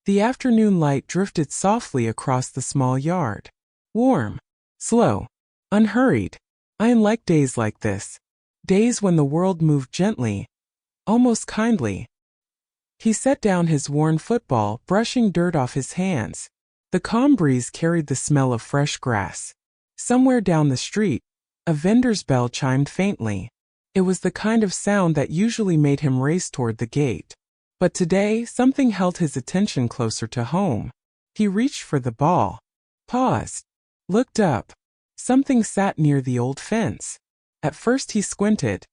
The afternoon light drifted softly across the small yard. Warm, slow, unhurried. Ian liked days like this. Days when the world moved gently, almost kindly. He set down his worn football, brushing dirt off his hands. The calm breeze carried the smell of fresh grass. Somewhere down the street, a vendor's bell chimed faintly. It was the kind of sound that usually made him race toward the gate. But today, something held his attention closer to home. He reached for the ball, paused, looked up. Something sat near the old fence. At first he squinted,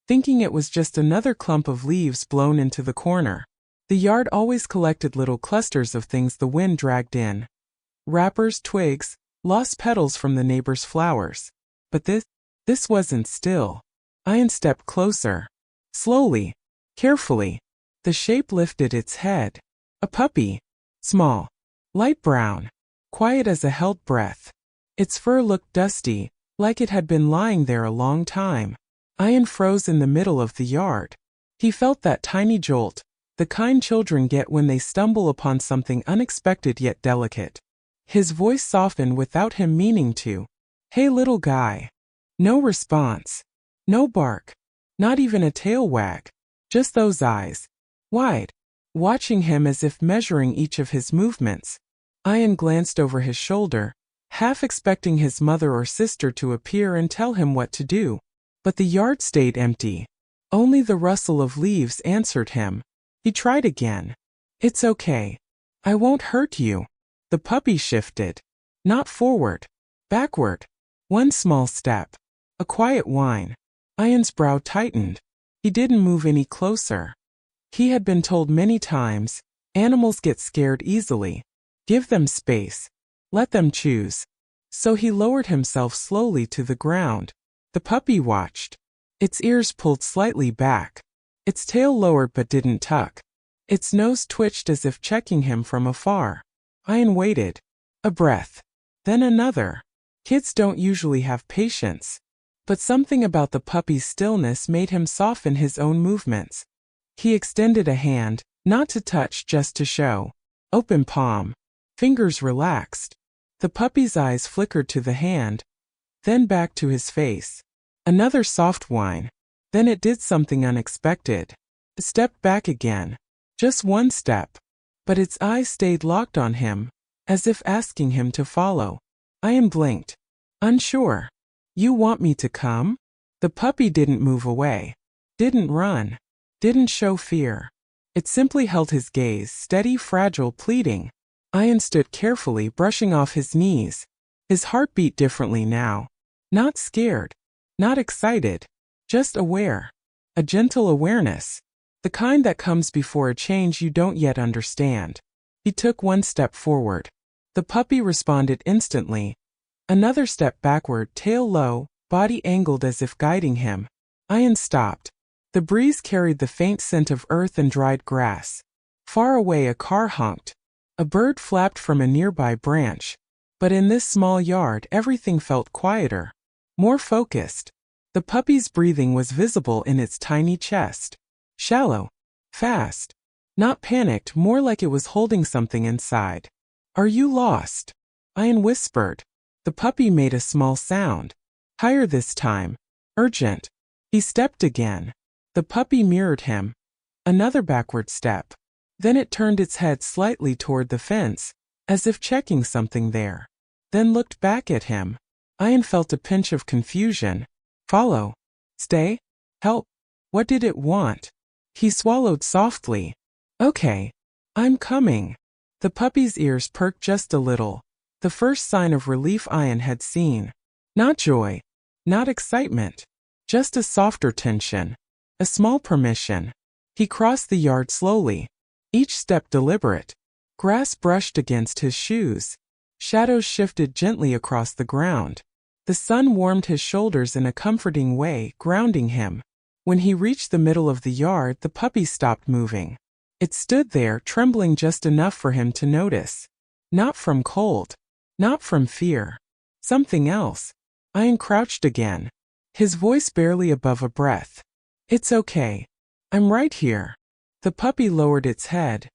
thinking it was just another clump of leaves blown into the corner. The yard always collected little clusters of things the wind dragged in. Wrappers, twigs, lost petals from the neighbor's flowers. But this wasn't still. Ian stepped closer. Slowly, carefully. The shape lifted its head. A puppy. Small. Light brown. Quiet as a held breath. Its fur looked dusty, like it had been lying there a long time. Ian froze in the middle of the yard. He felt that tiny jolt, the kind children get when they stumble upon something unexpected yet delicate. His voice softened without him meaning to. "Hey, little guy." No response. No bark. Not even a tail wag. Just those eyes. Wide. Watching him as if measuring each of his movements. Ian glanced over his shoulder, half expecting his mother or sister to appear and tell him what to do. But the yard stayed empty. Only the rustle of leaves answered him. He tried again. "It's okay. I won't hurt you." The puppy shifted. Not forward. Backward. One small step. A quiet whine. Ian's brow tightened. He didn't move any closer. He had been told many times, animals get scared easily. Give them space. Let them choose. So he lowered himself slowly to the ground. The puppy watched. Its ears pulled slightly back. Its tail lowered but didn't tuck. Its nose twitched as if checking him from afar. Ian waited. A breath. Then another. Kids don't usually have patience. But something about the puppy's stillness made him soften his own movements. He extended a hand, not to touch, just to show. Open palm. Fingers relaxed. The puppy's eyes flickered to the hand, then back to his face. Another soft whine. Then it did something unexpected. It stepped back again. Just one step. But its eyes stayed locked on him, as if asking him to follow. Ian blinked. Unsure. "You want me to come?" The puppy didn't move away. Didn't run. Didn't show fear. It simply held his gaze, steady, fragile, pleading. Ian stood carefully, brushing off his knees. His heart beat differently now. Not scared. Not excited. Just aware. A gentle awareness. The kind that comes before a change you don't yet understand. He took one step forward. The puppy responded instantly. Another step backward, tail low, body angled as if guiding him. Ian stopped. The breeze carried the faint scent of earth and dried grass. Far away a car honked. A bird flapped from a nearby branch. But in this small yard everything felt quieter. More focused. The puppy's breathing was visible in its tiny chest. Shallow. Fast. Not panicked, more like it was holding something inside. "Are you lost?" Ian whispered. The puppy made a small sound. Higher this time. Urgent. He stepped again. The puppy mirrored him. Another backward step. Then it turned its head slightly toward the fence, as if checking something there. Then looked back at him. Ian felt a pinch of confusion. Follow. Stay. Help. What did it want? He swallowed softly. "Okay. I'm coming." The puppy's ears perked just a little. The first sign of relief Ian had seen. Not joy. Not excitement. Just a softer tension. A small permission. He crossed the yard slowly. Each step deliberate. Grass brushed against his shoes. Shadows shifted gently across the ground. The sun warmed his shoulders in a comforting way, grounding him. When he reached the middle of the yard, the puppy stopped moving. It stood there, trembling just enough for him to notice. Not from cold. Not from fear. Something else. Ian crouched again. His voice barely above a breath. "It's okay. I'm right here." The puppy lowered its head.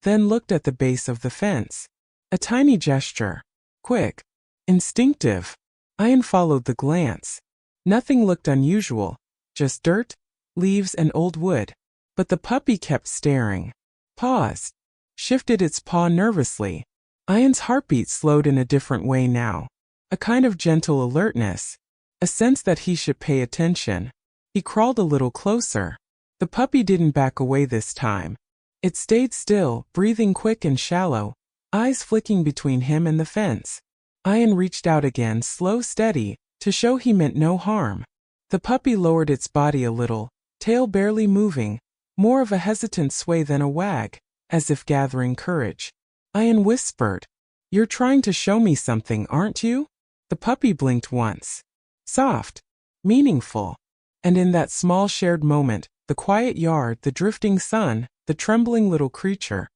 then looked at the base of the fence. A tiny gesture. Quick. Instinctive. Ian followed the glance. Nothing looked unusual, just dirt, leaves and old wood. But the puppy kept staring. Paused. Shifted its paw nervously. Ian's heartbeat slowed in a different way now. A kind of gentle alertness. A sense that he should pay attention. He crawled a little closer. The puppy didn't back away this time. It stayed still, breathing quick and shallow, eyes flicking between him and the fence. Ian reached out again, slow, steady, to show he meant no harm. The puppy lowered its body a little, tail barely moving, more of a hesitant sway than a wag, as if gathering courage. Ian whispered, "You're trying to show me something, aren't you?" The puppy blinked once. Soft. Meaningful. And in that small shared moment, the quiet yard, the drifting sun, the trembling little creature,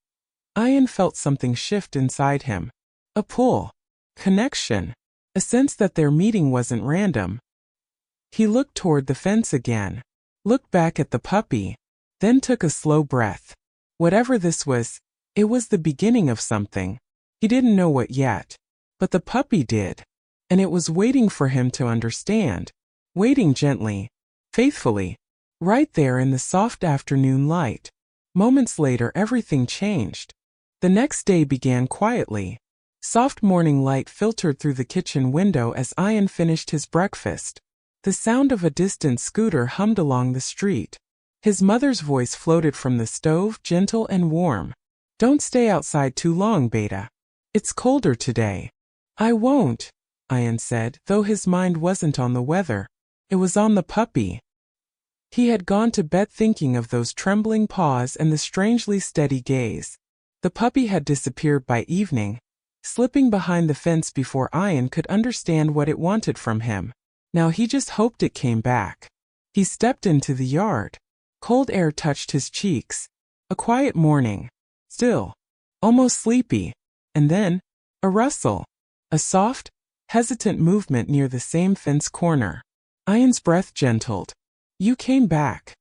Ian felt something shift inside him. A pull. Connection. A sense that their meeting wasn't random. He looked toward the fence again. Looked back at the puppy. Then took a slow breath. Whatever this was, it was the beginning of something. He didn't know what yet. But the puppy did. And it was waiting for him to understand. Waiting gently. Faithfully. Right there in the soft afternoon light. Moments later everything changed. The next day began quietly. Soft morning light filtered through the kitchen window as Ian finished his breakfast. The sound of a distant scooter hummed along the street. His mother's voice floated from the stove, gentle and warm. "Don't stay outside too long, Beta. It's colder today." "I won't," Ian said, though his mind wasn't on the weather. It was on the puppy. He had gone to bed thinking of those trembling paws and the strangely steady gaze. The puppy had disappeared by evening, slipping behind the fence before Ian could understand what it wanted from him. Now he just hoped it came back. He stepped into the yard. Cold air touched his cheeks. A quiet morning. Still. Almost sleepy. And then, a rustle. A soft, hesitant movement near the same fence corner. Ian's breath gentled. "You came back."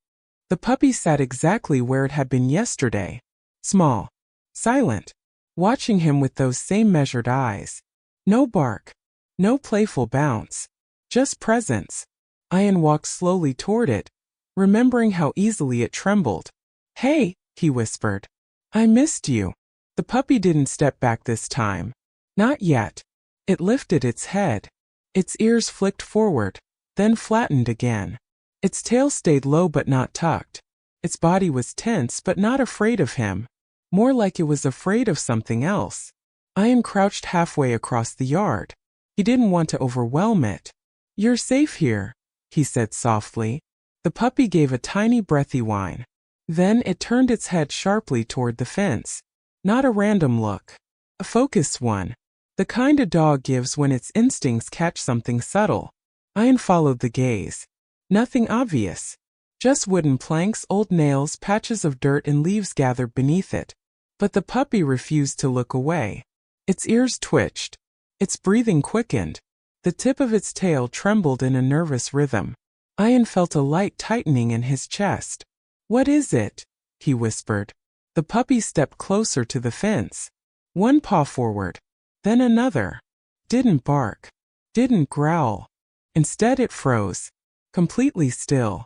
The puppy sat exactly where it had been yesterday. Small. Silent. Watching him with those same measured eyes. No bark. No playful bounce. Just presence. Ian walked slowly toward it, remembering how easily it trembled. "Hey," he whispered. "I missed you." The puppy didn't step back this time. Not yet. It lifted its head. Its ears flicked forward, then flattened again. Its tail stayed low but not tucked. Its body was tense but not afraid of him. More like it was afraid of something else. Ian crouched halfway across the yard. He didn't want to overwhelm it. "You're safe here," he said softly. The puppy gave a tiny breathy whine. Then it turned its head sharply toward the fence. Not a random look. A focused one. The kind a dog gives when its instincts catch something subtle. Ian followed the gaze. Nothing obvious. Just wooden planks, old nails, patches of dirt and leaves gathered beneath it. But the puppy refused to look away. Its ears twitched. Its breathing quickened. The tip of its tail trembled in a nervous rhythm. Ian felt a light tightening in his chest. "What is it?" he whispered. The puppy stepped closer to the fence. One paw forward. Then another. Didn't bark. Didn't growl. Instead it froze. Completely still.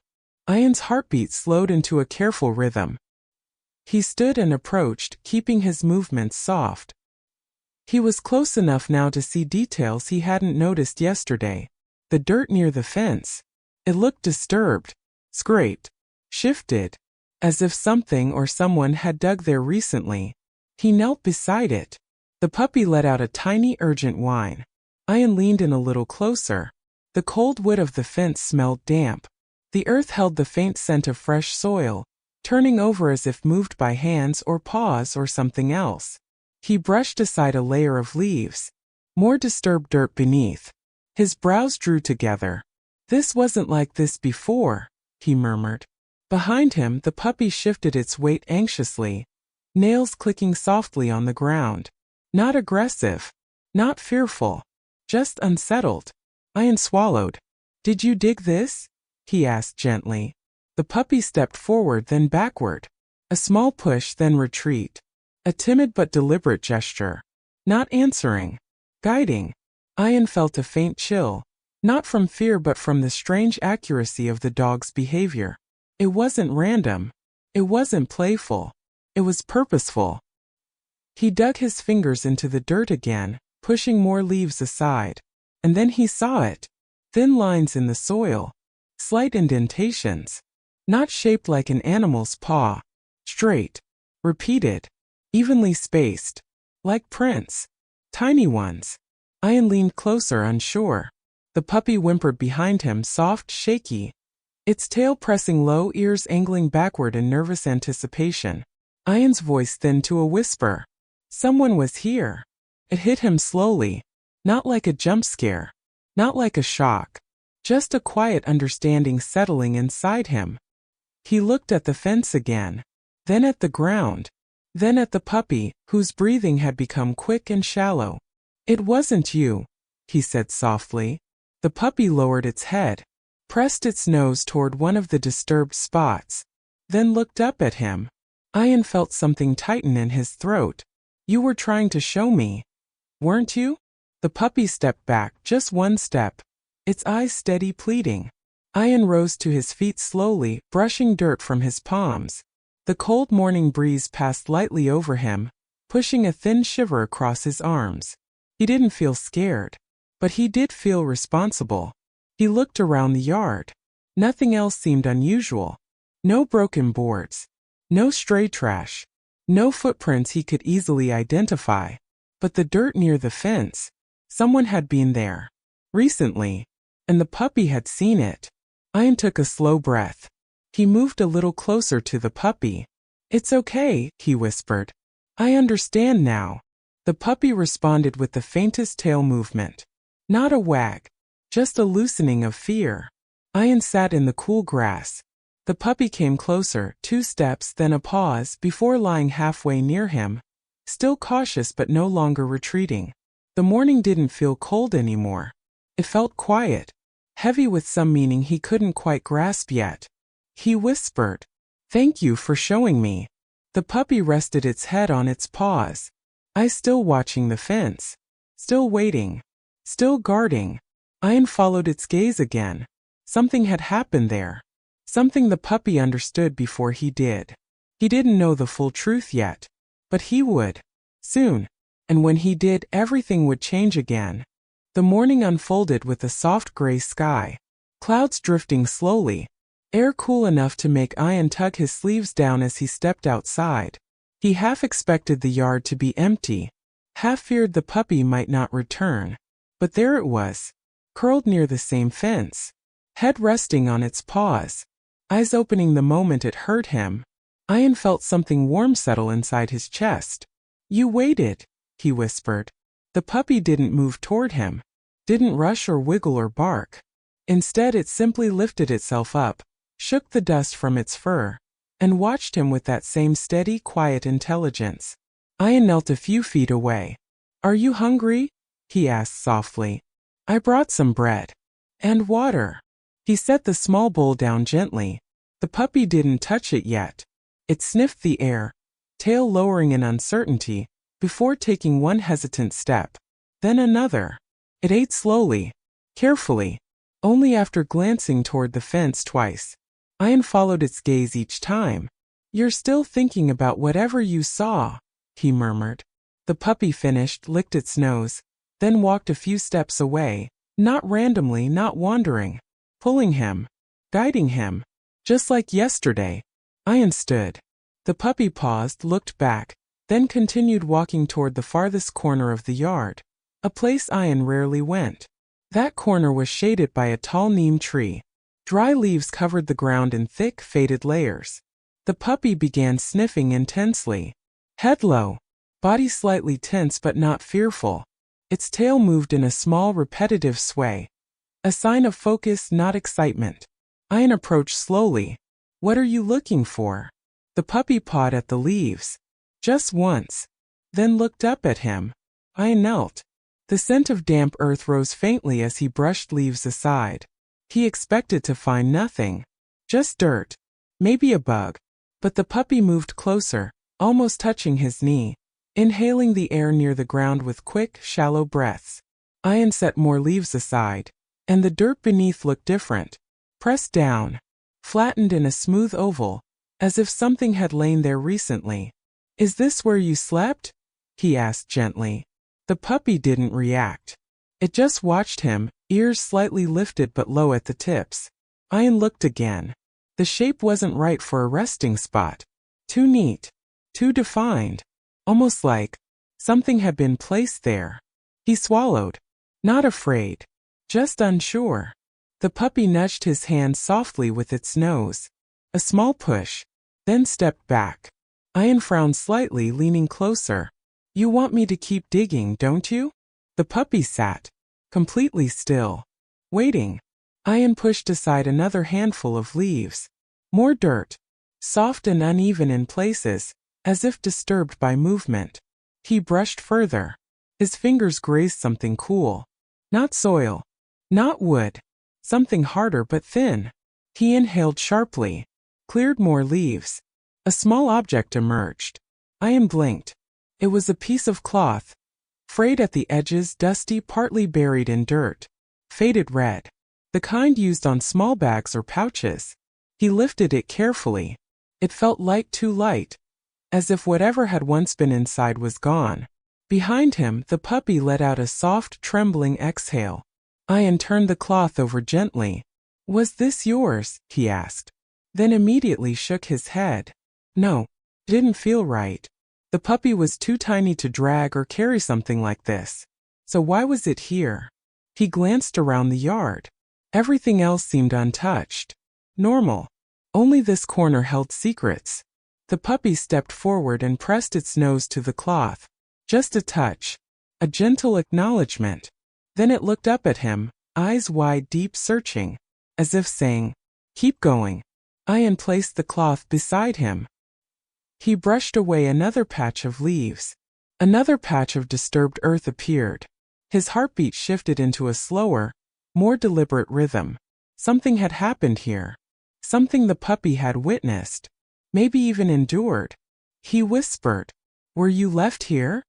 Ian's heartbeat slowed into a careful rhythm. He stood and approached, keeping his movements soft. He was close enough now to see details he hadn't noticed yesterday. The dirt near the fence. It looked disturbed, scraped, shifted, as if something or someone had dug there recently. He knelt beside it. The puppy let out a tiny, urgent whine. Ian leaned in a little closer. The cold wood of the fence smelled damp. The earth held the faint scent of fresh soil, turning over as if moved by hands or paws or something else. He brushed aside a layer of leaves. More disturbed dirt beneath. His brows drew together. "This wasn't like this before," he murmured. Behind him, the puppy shifted its weight anxiously, nails clicking softly on the ground. Not aggressive. Not fearful. Just unsettled. Ian swallowed. "Did you dig this?" he asked gently. The puppy stepped forward, then backward. A small push, then retreat. A timid but deliberate gesture. Not answering. Guiding. Ian felt a faint chill. Not from fear but from the strange accuracy of the dog's behavior. It wasn't random. It wasn't playful. It was purposeful. He dug his fingers into the dirt again, pushing more leaves aside. And then he saw it. Thin lines in the soil. Slight indentations. Not shaped like an animal's paw. Straight. Repeated. Evenly spaced. Like prints. Tiny ones. Ian leaned closer, unsure. The puppy whimpered behind him, soft, shaky. Its tail pressing low, ears angling backward in nervous anticipation. Ian's voice thinned to a whisper. Someone was here. It hit him slowly. Not like a jump scare. Not like a shock. Just a quiet understanding settling inside him. He looked at the fence again. Then at the ground. Then at the puppy, whose breathing had become quick and shallow. It wasn't you, he said softly. The puppy lowered its head, pressed its nose toward one of the disturbed spots, then looked up at him. Ian felt something tighten in his throat. You were trying to show me, weren't you? The puppy stepped back just one step, its eyes steady, pleading. Ian rose to his feet slowly, brushing dirt from his palms. The cold morning breeze passed lightly over him, pushing a thin shiver across his arms. He didn't feel scared, but he did feel responsible. He looked around the yard. Nothing else seemed unusual. No broken boards. No stray trash. No footprints he could easily identify. But the dirt near the fence. Someone had been there. Recently. And the puppy had seen it. Ian took a slow breath. He moved a little closer to the puppy. It's okay, he whispered. I understand now. The puppy responded with the faintest tail movement. Not a wag. Just a loosening of fear. Ian sat in the cool grass. The puppy came closer, 2 steps, then a pause before lying halfway near him. Still cautious but no longer retreating. The morning didn't feel cold anymore. It felt quiet. Heavy with some meaning he couldn't quite grasp yet. He whispered, "Thank you for showing me." The puppy rested its head on its paws. I still watching the fence. Still waiting. Still guarding. Ian followed its gaze again. Something had happened there. Something the puppy understood before he did. He didn't know the full truth yet. But he would. Soon. And when he did, everything would change again. The morning unfolded with a soft gray sky. Clouds drifting slowly. Air cool enough to make Ian tug his sleeves down as he stepped outside. He half expected the yard to be empty. Half feared the puppy might not return. But there it was. Curled near the same fence. Head resting on its paws. Eyes opening the moment it heard him. Ian felt something warm settle inside his chest. You waited, he whispered. The puppy didn't move toward him. Didn't rush or wiggle or bark. Instead it simply lifted itself up, shook the dust from its fur, and watched him with that same steady, quiet intelligence. Ian knelt a few feet away. Are you hungry? He asked softly. I brought some bread. And water. He set the small bowl down gently. The puppy didn't touch it yet. It sniffed the air, tail lowering in uncertainty, before taking one hesitant step. Then another. It ate slowly, carefully, only after glancing toward the fence twice. Ian followed its gaze each time. You're still thinking about whatever you saw, he murmured. The puppy finished, licked its nose, then walked a few steps away, not randomly, not wandering, pulling him, guiding him, just like yesterday. Ian stood. The puppy paused, looked back, then continued walking toward the farthest corner of the yard, a place Ian rarely went. That corner was shaded by a tall neem tree. Dry leaves covered the ground in thick, faded layers. The puppy began sniffing intensely. Head low, body slightly tense but not fearful. Its tail moved in a small, repetitive sway. A sign of focus, not excitement. Ian approached slowly. What are you looking for? The puppy pawed at the leaves. Just once. Then looked up at him. Ian knelt. The scent of damp earth rose faintly as he brushed leaves aside. He expected to find nothing. Just dirt. Maybe a bug. But the puppy moved closer, almost touching his knee, inhaling the air near the ground with quick, shallow breaths. Ian set more leaves aside, and the dirt beneath looked different. Pressed down, flattened in a smooth oval, as if something had lain there recently. "Is this where you slept?" he asked gently. The puppy didn't react. It just watched him, ears slightly lifted but low at the tips. Ian looked again. The shape wasn't right for a resting spot. Too neat. Too defined. Almost like something had been placed there. He swallowed. Not afraid. Just unsure. The puppy nudged his hand softly with its nose. A small push. Then stepped back. Ian frowned slightly, leaning closer. "You want me to keep digging, don't you?" The puppy sat, completely still, waiting. Ian pushed aside another handful of leaves. More dirt, soft and uneven in places, as if disturbed by movement. He brushed further. His fingers grazed something cool. Not soil. Not wood. Something harder but thin. He inhaled sharply, cleared more leaves. A small object emerged. Ian blinked. It was a piece of cloth, frayed at the edges, dusty, partly buried in dirt. Faded red. The kind used on small bags or pouches. He lifted it carefully. It felt light, too light, as if whatever had once been inside was gone. Behind him, the puppy let out a soft, trembling exhale. Ian turned the cloth over gently. "Was this yours?" he asked. Then immediately shook his head. No, it didn't feel right. The puppy was too tiny to drag or carry something like this. So why was it here? He glanced around the yard. Everything else seemed untouched. Normal. Only this corner held secrets. The puppy stepped forward and pressed its nose to the cloth. Just a touch. A gentle acknowledgement. Then it looked up at him, eyes wide, deep, searching, as if saying, "Keep going." Ian placed the cloth beside him. He brushed away another patch of leaves. Another patch of disturbed earth appeared. His heartbeat shifted into a slower, more deliberate rhythm. Something had happened here. Something the puppy had witnessed. Maybe even endured. He whispered, "Were you left here?"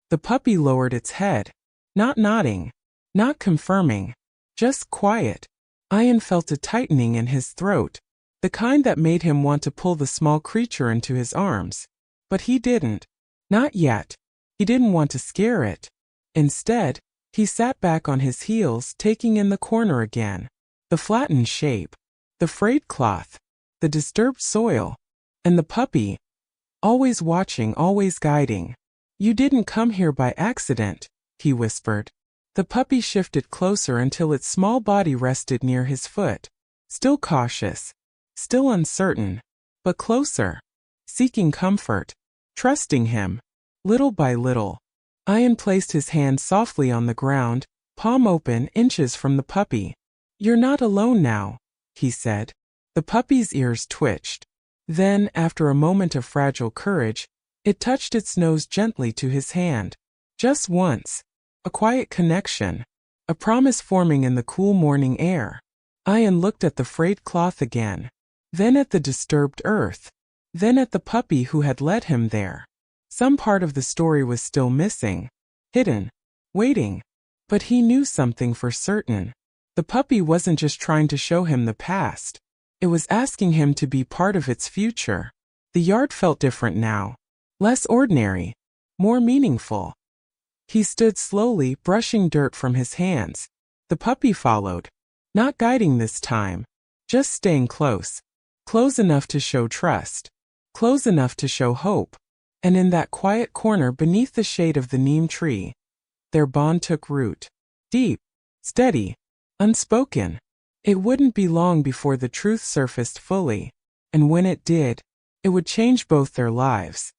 The puppy lowered its head. Not nodding. Not confirming. Just quiet. Ian felt a tightening in his throat. The kind that made him want to pull the small creature into his arms. But he didn't. Not yet. He didn't want to scare it. Instead, he sat back on his heels, taking in the corner again. The flattened shape. The frayed cloth. The disturbed soil. And the puppy. Always watching, always guiding. "You didn't come here by accident," he whispered. The puppy shifted closer until its small body rested near his foot. Still cautious. Still uncertain. But closer. Seeking comfort. Trusting him. Little by little. Ian placed his hand softly on the ground, palm open, inches from the puppy. "You're not alone now," he said. The puppy's ears twitched. Then, after a moment of fragile courage, it touched its nose gently to his hand. Just once. A quiet connection. A promise forming in the cool morning air. Ian looked at the frayed cloth again. Then at the disturbed earth. Then at the puppy who had led him there. Some part of the story was still missing. Hidden. Waiting. But he knew something for certain. The puppy wasn't just trying to show him the past. It was asking him to be part of its future. The yard felt different now. Less ordinary. More meaningful. He stood slowly, brushing dirt from his hands. The puppy followed. Not guiding this time. Just staying close. Close enough to show trust. Close enough to show hope. And in that quiet corner beneath the shade of the neem tree, their bond took root. Deep. Steady. Unspoken. It wouldn't be long before the truth surfaced fully. And when it did, it would change both their lives.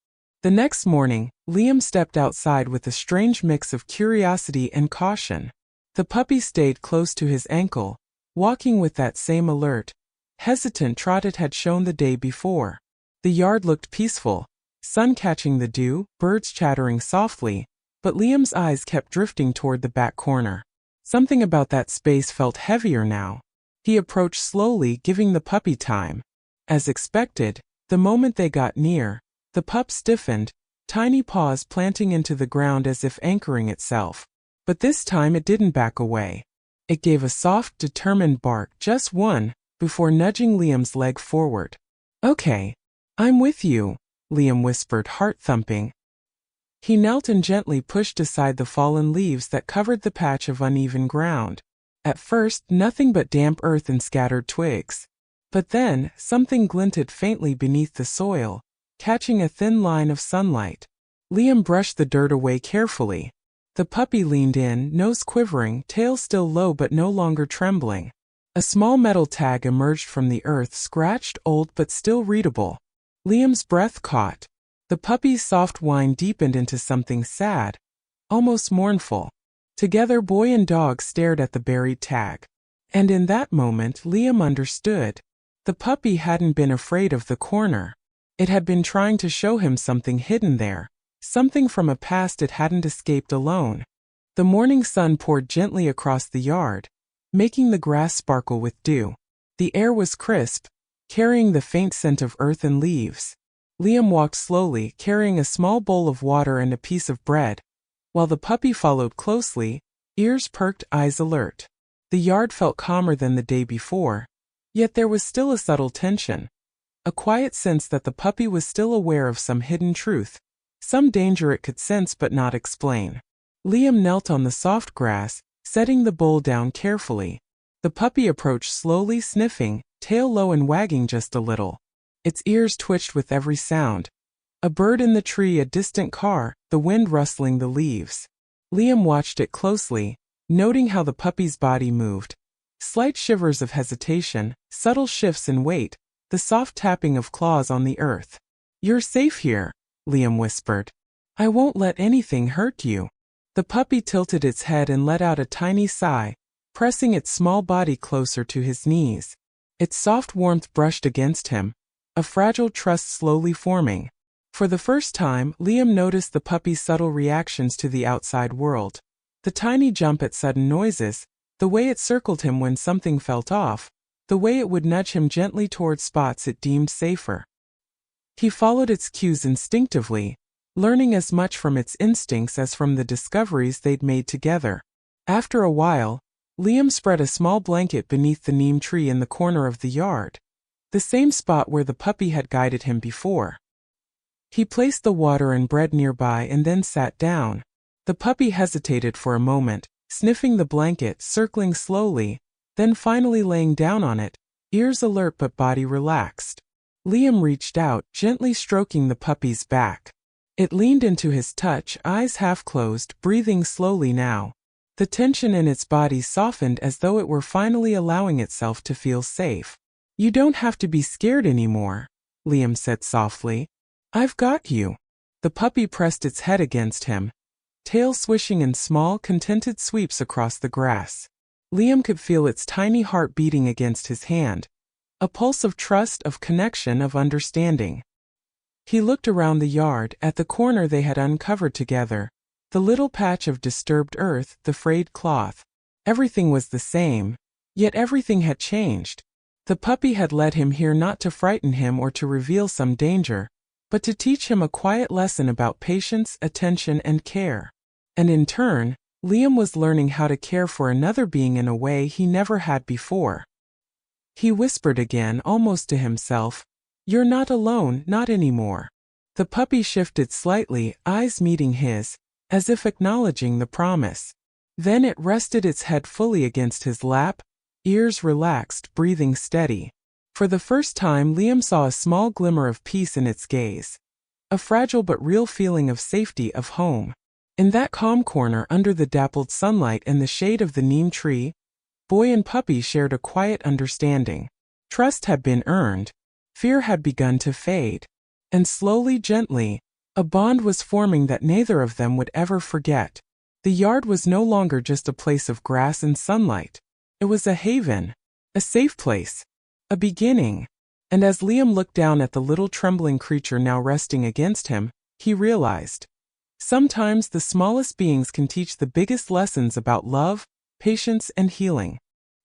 The next morning, Liam stepped outside with a strange mix of curiosity and caution. The puppy stayed close to his ankle, walking with that same alert, hesitant trot it had shown the day before. The yard looked peaceful, sun catching the dew, birds chattering softly, but Liam's eyes kept drifting toward the back corner. Something about that space felt heavier now. He approached slowly, giving the puppy time. As expected, the moment they got near, The pup stiffened, tiny paws planting into the ground as if anchoring itself. But this time it didn't back away. It gave a soft, determined bark, just one, before nudging Liam's leg forward. "Okay, I'm with you," Liam whispered, heart thumping. He knelt and gently pushed aside the fallen leaves that covered the patch of uneven ground. At first, nothing but damp earth and scattered twigs. But then, something glinted faintly beneath the soil, catching a thin line of sunlight. Liam brushed the dirt away carefully. The puppy leaned in, nose quivering, tail still low but no longer trembling. A small metal tag emerged from the earth, scratched, old but still readable. Liam's breath caught. The puppy's soft whine deepened into something sad, almost mournful. Together boy and dog stared at the buried tag. And in that moment Liam understood. The puppy hadn't been afraid of the corner. It had been trying to show him something hidden there, something from a past it hadn't escaped alone. The morning sun poured gently across the yard, making the grass sparkle with dew. The air was crisp, carrying the faint scent of earth and leaves. Liam walked slowly, carrying a small bowl of water and a piece of bread, while the puppy followed closely, ears perked, eyes alert. The yard felt calmer than the day before, yet there was still a subtle tension, a quiet sense that the puppy was still aware of some hidden truth, some danger it could sense but not explain. Liam knelt on the soft grass, setting the bowl down carefully. The puppy approached slowly, sniffing, tail low and wagging just a little. Its ears twitched with every sound. A bird in the tree, a distant car, the wind rustling the leaves. Liam watched it closely, noting how the puppy's body moved. Slight shivers of hesitation, subtle shifts in weight, the soft tapping of claws on the earth. "You're safe here," Liam whispered. "I won't let anything hurt you." The puppy tilted its head and let out a tiny sigh, pressing its small body closer to his knees. Its soft warmth brushed against him, a fragile trust slowly forming. For the first time, Liam noticed the puppy's subtle reactions to the outside world. The tiny jump at sudden noises, the way it circled him when something felt off, the way it would nudge him gently toward spots it deemed safer. He followed its cues instinctively, learning as much from its instincts as from the discoveries they'd made together. After a while, Liam spread a small blanket beneath the neem tree in the corner of the yard, the same spot where the puppy had guided him before. He placed the water and bread nearby and then sat down. The puppy hesitated for a moment, sniffing the blanket, circling slowly, then finally laying down on it, ears alert but body relaxed. Liam reached out, gently stroking the puppy's back. It leaned into his touch, eyes half closed, breathing slowly now. The tension in its body softened as though it were finally allowing itself to feel safe. "You don't have to be scared anymore," Liam said softly. "I've got you." The puppy pressed its head against him, tail swishing in small, contented sweeps across the grass. Liam could feel its tiny heart beating against his hand, a pulse of trust, of connection, of understanding. He looked around the yard, at the corner they had uncovered together, the little patch of disturbed earth, the frayed cloth. Everything was the same, yet everything had changed. The puppy had led him here not to frighten him or to reveal some danger, but to teach him a quiet lesson about patience, attention, and care. And in turn, Liam was learning how to care for another being in a way he never had before. He whispered again, almost to himself, "You're not alone, not anymore." The puppy shifted slightly, eyes meeting his, as if acknowledging the promise. Then it rested its head fully against his lap, ears relaxed, breathing steady. For the first time Liam saw a small glimmer of peace in its gaze. A fragile but real feeling of safety, of home. In that calm corner under the dappled sunlight and the shade of the neem tree, boy and puppy shared a quiet understanding. Trust had been earned. Fear had begun to fade. And slowly, gently, a bond was forming that neither of them would ever forget. The yard was no longer just a place of grass and sunlight. It was a haven, a safe place, a beginning. And as Liam looked down at the little trembling creature now resting against him, he realized, sometimes the smallest beings can teach the biggest lessons about love, patience, and healing.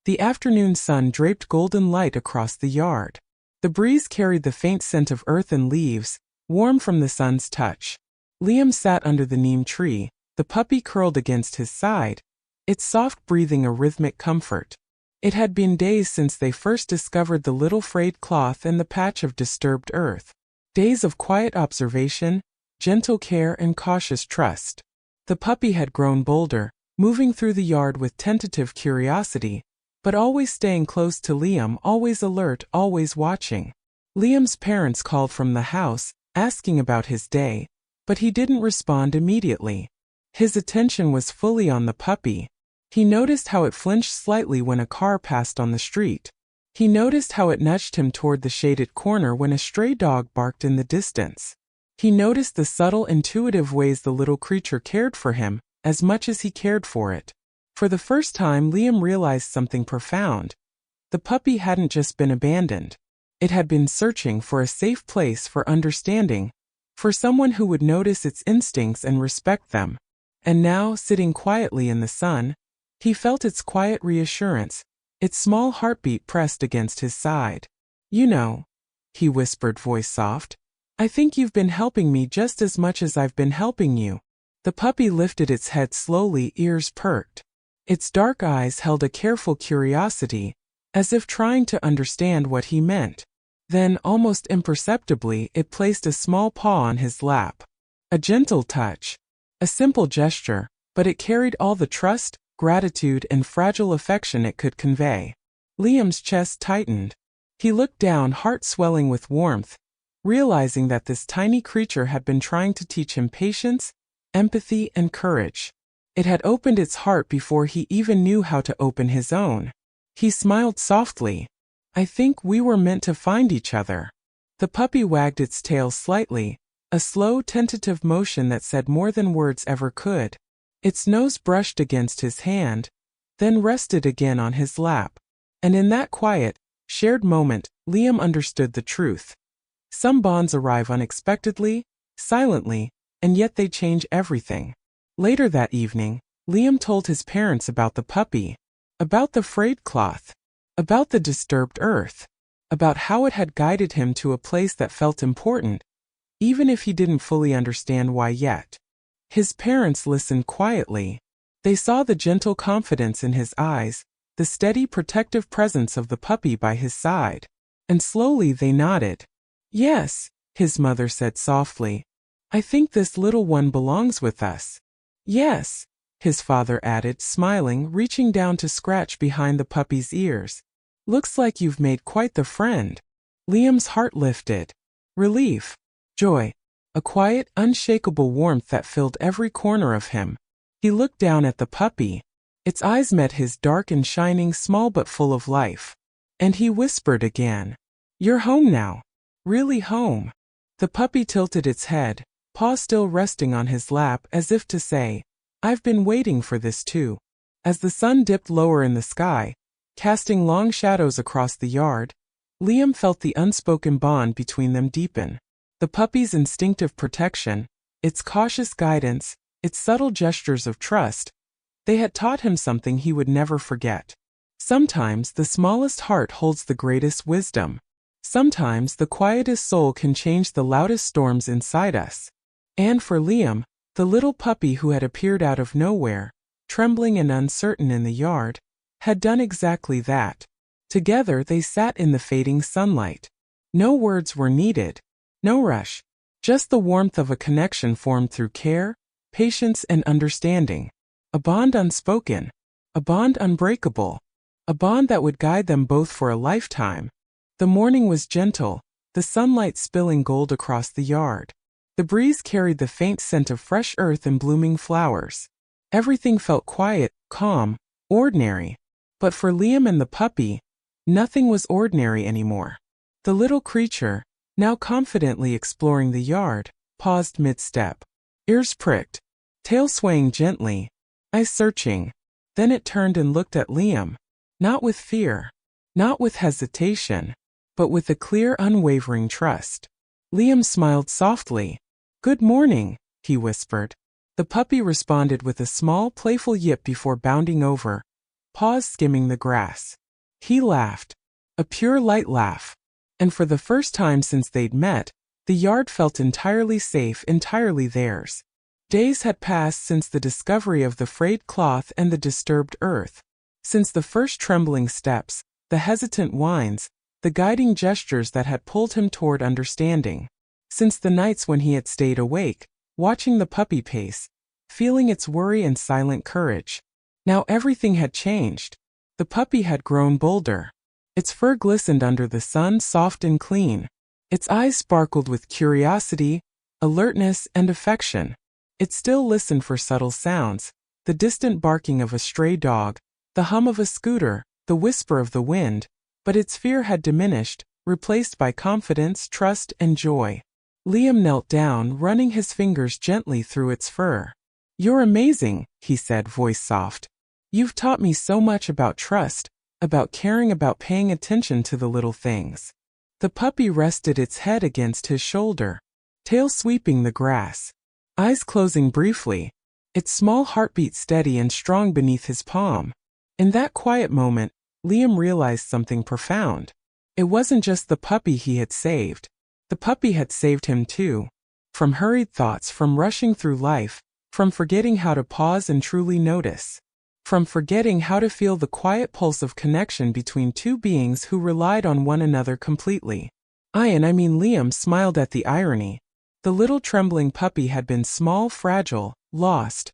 The afternoon sun draped golden light across the yard. The breeze carried the faint scent of earth and leaves, warm from the sun's touch. Liam sat under the neem tree, the puppy curled against his side, its soft breathing a rhythmic comfort. It had been days since they first discovered the little frayed cloth and the patch of disturbed earth. Days of quiet observation, gentle care and cautious trust. The puppy had grown bolder, moving through the yard with tentative curiosity, but always staying close to Liam, always alert, always watching. Liam's parents called from the house, asking about his day, but he didn't respond immediately. His attention was fully on the puppy. He noticed how it flinched slightly when a car passed on the street. He noticed how it nudged him toward the shaded corner when a stray dog barked in the distance. He noticed the subtle, intuitive ways the little creature cared for him, as much as he cared for it. For the first time, Liam realized something profound. The puppy hadn't just been abandoned. It had been searching for a safe place, for understanding, for someone who would notice its instincts and respect them. And now, sitting quietly in the sun, he felt its quiet reassurance, its small heartbeat pressed against his side. "You know," he whispered, voice soft, "I think you've been helping me just as much as I've been helping you." The puppy lifted its head slowly, ears perked. Its dark eyes held a careful curiosity, as if trying to understand what he meant. Then, almost imperceptibly, it placed a small paw on his lap. A gentle touch. A simple gesture, but it carried all the trust, gratitude, and fragile affection it could convey. Liam's chest tightened. He looked down, heart swelling with warmth, realizing that this tiny creature had been trying to teach him patience, empathy, and courage. It had opened its heart before he even knew how to open his own. He smiled softly. "I think we were meant to find each other." The puppy wagged its tail slightly, a slow, tentative motion that said more than words ever could. Its nose brushed against his hand, then rested again on his lap. And in that quiet, shared moment, Liam understood the truth. Some bonds arrive unexpectedly, silently, and yet they change everything. Later that evening, Liam told his parents about the puppy, about the frayed cloth, about the disturbed earth, about how it had guided him to a place that felt important, even if he didn't fully understand why yet. His parents listened quietly. They saw the gentle confidence in his eyes, the steady protective presence of the puppy by his side. And slowly they nodded. "Yes," his mother said softly. "I think this little one belongs with us." "Yes," his father added, smiling, reaching down to scratch behind the puppy's ears. "Looks like you've made quite the friend." Liam's heart lifted. Relief. Joy. A quiet, unshakable warmth that filled every corner of him. He looked down at the puppy. Its eyes met his, dark and shining, small but full of life. And he whispered again, "You're home now. Really home." The puppy tilted its head, paw still resting on his lap, as if to say, "I've been waiting for this too." As the sun dipped lower in the sky, casting long shadows across the yard, Liam felt the unspoken bond between them deepen. The puppy's instinctive protection, its cautious guidance, its subtle gestures of trust, they had taught him something he would never forget. Sometimes the smallest heart holds the greatest wisdom. Sometimes the quietest soul can change the loudest storms inside us. And for Liam, the little puppy who had appeared out of nowhere, trembling and uncertain in the yard, had done exactly that. Together they sat in the fading sunlight. No words were needed. No rush. Just the warmth of a connection formed through care, patience, and understanding. A bond unspoken. A bond unbreakable. A bond that would guide them both for a lifetime. The morning was gentle, the sunlight spilling gold across the yard. The breeze carried the faint scent of fresh earth and blooming flowers. Everything felt quiet, calm, ordinary. But for Liam and the puppy, nothing was ordinary anymore. The little creature, now confidently exploring the yard, paused mid-step. Ears pricked, tail swaying gently, eyes searching. Then it turned and looked at Liam. Not with fear, not with hesitation, but with a clear, unwavering trust. Liam smiled softly. "Good morning," he whispered. The puppy responded with a small, playful yip before bounding over, paws skimming the grass. He laughed. A pure, light laugh. And for the first time since they'd met, The yard felt entirely safe, entirely theirs. Days had passed since the discovery of the frayed cloth and the disturbed earth. Since the first trembling steps, the hesitant whines, the guiding gestures that had pulled him toward understanding. Since the nights when he had stayed awake, watching the puppy pace, feeling its worry and silent courage. Now everything had changed. The puppy had grown bolder. Its fur glistened under the sun, soft and clean. Its eyes sparkled with curiosity, alertness, and affection. It still listened for subtle sounds, the distant barking of a stray dog, the hum of a scooter, the whisper of the wind, but its fear had diminished, replaced by confidence, trust, and joy. Liam knelt down, running his fingers gently through its fur. "You're amazing," he said, voice soft. "You've taught me so much about trust, about caring, about paying attention to the little things." The puppy rested its head against his shoulder, tail sweeping the grass, eyes closing briefly, its small heartbeat steady and strong beneath his palm. In that quiet moment, Liam realized something profound. It wasn't just the puppy he had saved. The puppy had saved him too. From hurried thoughts, from rushing through life, from forgetting how to pause and truly notice. From forgetting how to feel the quiet pulse of connection between two beings who relied on one another completely. Liam smiled at the irony. The little trembling puppy had been small, fragile, lost.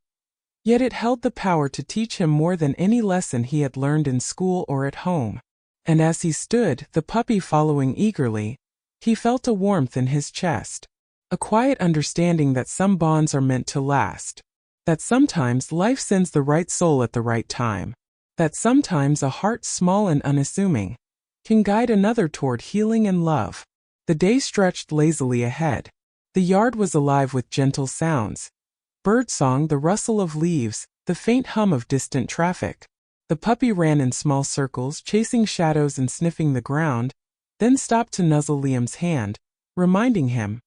Yet it held the power to teach him more than any lesson he had learned in school or at home. And as he stood, the puppy following eagerly, he felt a warmth in his chest. A quiet understanding that some bonds are meant to last. That sometimes life sends the right soul at the right time. That sometimes a heart small and unassuming can guide another toward healing and love. The day stretched lazily ahead. The yard was alive with gentle sounds. Birdsong, the rustle of leaves, the faint hum of distant traffic. The puppy ran in small circles, chasing shadows and sniffing the ground, then stopped to nuzzle Liam's hand, reminding him,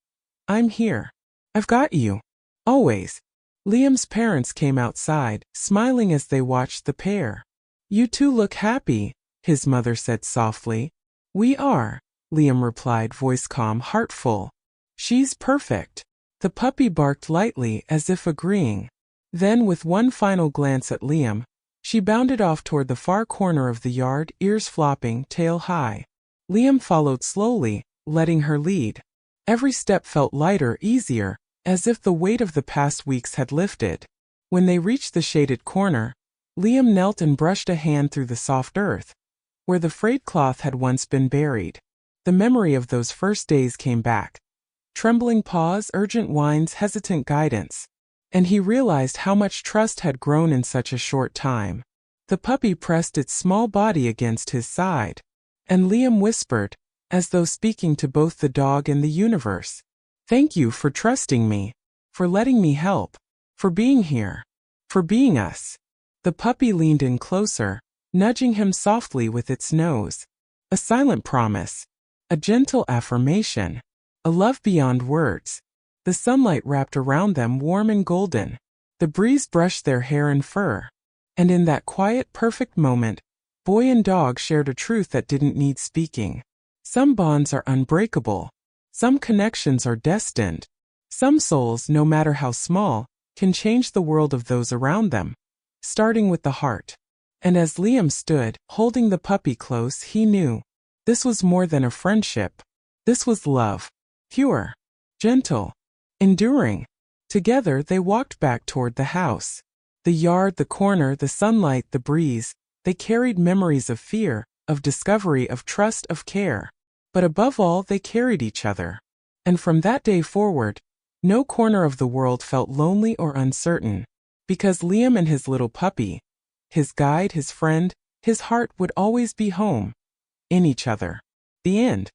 "I'm here. I've got you. Always." Liam's parents came outside, smiling as they watched the pair. "You two look happy," his mother said softly. "We are," Liam replied, voice calm, heart full. "She's perfect." The puppy barked lightly, as if agreeing. Then, with one final glance at Liam, she bounded off toward the far corner of the yard, ears flopping, tail high. Liam followed slowly, letting her lead. Every step felt lighter, easier, as if the weight of the past weeks had lifted. When they reached the shaded corner, Liam knelt and brushed a hand through the soft earth, where the frayed cloth had once been buried. The memory of those first days came back. Trembling paws, urgent whines, hesitant guidance. And he realized how much trust had grown in such a short time. The puppy pressed its small body against his side. And Liam whispered, as though speaking to both the dog and the universe, "Thank you for trusting me, for letting me help, for being here, for being us." The puppy leaned in closer, nudging him softly with its nose. A silent promise, a gentle affirmation, a love beyond words. The sunlight wrapped around them, warm and golden. The breeze brushed their hair and fur. And in that quiet, perfect moment, boy and dog shared a truth that didn't need speaking. Some bonds are unbreakable. Some connections are destined. Some souls, no matter how small, can change the world of those around them, starting with the heart. And as Liam stood, holding the puppy close, he knew this was more than a friendship. This was love. Pure, gentle, enduring. Together they walked back toward the house. The yard, the corner, the sunlight, the breeze, they carried memories of fear, of discovery, of trust, of care. But above all, they carried each other. And from that day forward, no corner of the world felt lonely or uncertain, because Liam and his little puppy, his guide, his friend, his heart would always be home, in each other. The end.